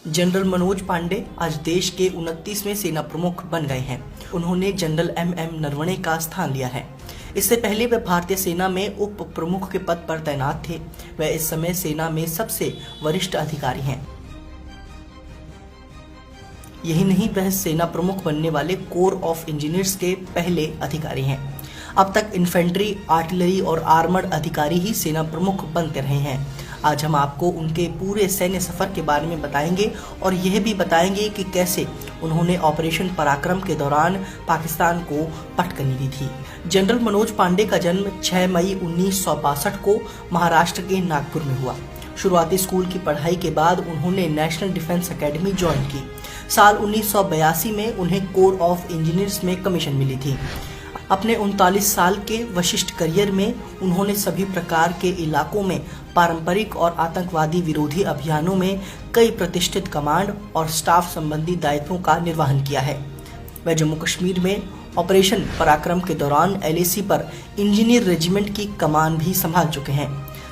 General Manoj Pandey आज देश के 29वें सेना प्रमुख बन गए हैं। उन्होंने जनरल एम नरवणे का स्थान लिया है। इससे पहले वे भारतीय सेना में उप प्रमुख के पद पर तैनात थे। वे इस समय सेना में सबसे वरिष्ठ अधिकारी हैं। यही नहीं, वह सेना प्रमुख बनने वाले कोर ऑफ इंजीनियर्स के पहले अधिकारी हैं। अब तक इन्फेंट्री, आर्टिलरी और आर्मर्ड अधिकारी ही सेना प्रमुख बनते रहे हैं। आज हम आपको उनके पूरे सैन्य सफर के बारे में बताएंगे और यह भी बताएंगे कि कैसे उन्होंने ऑपरेशन पराक्रम के दौरान पाकिस्तान को पटकनी दी थी। जनरल मनोज पांडे का जन्म 6 मई 1962 को महाराष्ट्र के नागपुर में हुआ। शुरुआती स्कूल की पढ़ाई के बाद उन्होंने नेशनल डिफेंस एकेडमी ज्वाइन की। साल 1982 में उन्हें कोर ऑफ इंजीनियर्स में कमीशन मिली थी। अपने 39 साल के वशिष्ठ करियर में उन्होंने सभी प्रकार के इलाकों में पारंपरिक और आतंकवादी विरोधी अभियानों में कई प्रतिष्ठित कमांड और स्टाफ संबंधी दायित्वों का निर्वहन किया है। वह जम्मू कश्मीर में ऑपरेशन पराक्रम के दौरान LAC पर इंजीनियर रेजिमेंट की कमान भी संभाल चुके हैं।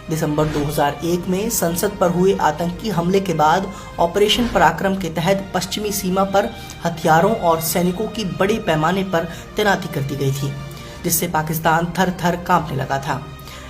दिसंबर 2001 में संसद पर हुए आतंकी हमले के बाद ऑपरेशन पराक्रम के तहत पश्चिमी सीमा पर हथियारों और सैनिकों की बड़े पैमाने पर तैनाती कर दी गई थी, जिससे पाकिस्तान थर थर कांपने लगा था।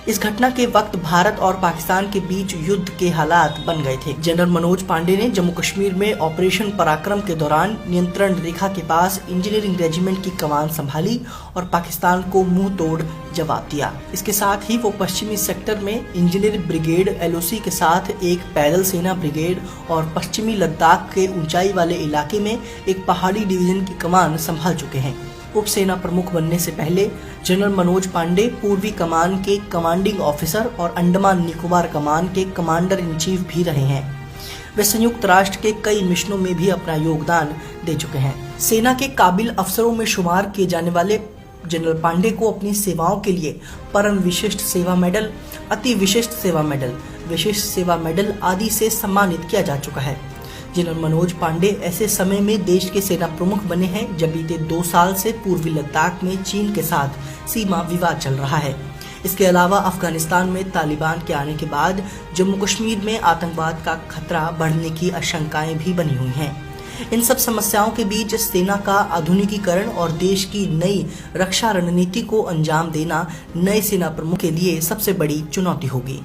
इस घटना के वक्त भारत और पाकिस्तान के बीच युद्ध के हालात बन गए थे। जनरल मनोज पांडे ने जम्मू कश्मीर में ऑपरेशन पराक्रम के दौरान नियंत्रण रेखा के पास इंजीनियरिंग रेजिमेंट की कमान संभाली और पाकिस्तान को मुंह तोड़ जवाब दिया। इसके साथ ही वो पश्चिमी सेक्टर में इंजीनियर ब्रिगेड LOC के साथ एक पैदल सेना ब्रिगेड और पश्चिमी लद्दाख के ऊंचाई वाले इलाके में एक पहाड़ी डिवीजन की कमान संभाल चुके हैं। उप सेना प्रमुख बनने से पहले जनरल मनोज पांडे पूर्वी कमान के कमांडिंग ऑफिसर और अंडमान निकोबार कमान के कमांडर इन चीफ भी रहे हैं। वे संयुक्त राष्ट्र के कई मिशनों में भी अपना योगदान दे चुके हैं। सेना के काबिल अफसरों में शुमार किए जाने वाले जनरल पांडे को अपनी सेवाओं के लिए परम विशिष्ट सेवा मेडल, अति विशिष्ट सेवा मेडल, विशिष्ट सेवा मेडल आदि से सम्मानित किया जा चुका है। जनरल मनोज पांडे ऐसे समय में देश के सेना प्रमुख बने हैं जब बीते 2 साल से पूर्वी लद्दाख में चीन के साथ सीमा विवाद चल रहा है। इसके अलावा अफगानिस्तान में तालिबान के आने के बाद जम्मू कश्मीर में आतंकवाद का खतरा बढ़ने की आशंकाएं भी बनी हुई हैं। इन सब समस्याओं के बीच सेना का आधुनिकीकरण और देश की नई रक्षा रणनीति को अंजाम देना नए सेना प्रमुख के लिए सबसे बड़ी चुनौती होगी।